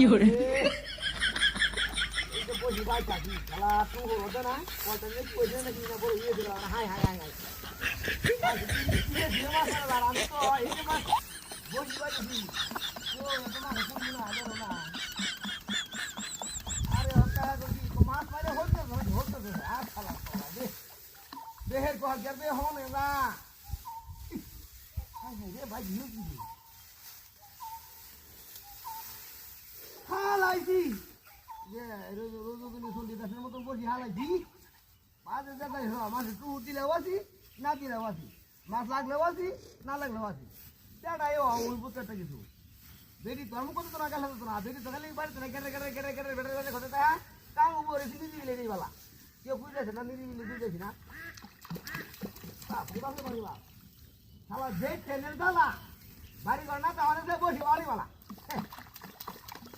করে বসি ভাই থাকি খেলা তো হতো না কত মিনিট পয়সা নাকি না বলে ইয়ে দিল হাই হাই হাই হাই আমি তো এই যে মাছ বসি ভাই থাকি ও তোমার হুকুম না আদর না আরে ওটা মাছ মারে হচ্ছে আর খালা দে দেহের কল করবে হন না হাই হাই রে ভাই ভিউ কি হালাইছি যে রোজ রোজ দিনে চল্লিশ দাসের মতন বসি হালাইছি মাঝে দেখাই মাছ একটু দিলেও আছি না দিলেও আছি মাছ লাগলেও আছি না লাগলেও আছি সেটাই ওই প্রত্যেকটা কিছু বেরি ধর্ম করতে তো না গেলে হতো না বেরি তো খালি বাড়িতে না কেটে কেটে কেটে কেটে বেটে বেটে ঘটে তা কাম উপরে নিরিবিলে নেই বলা কেউ বুঝতেছে না নিরিবিলে বুঝতেছি না বাপরে বাপরে বাড়ি বাপ শালা যে ট্রেনের জ্বালা বাড়ি ঘর না তাহলে বসি বাড়ি বলা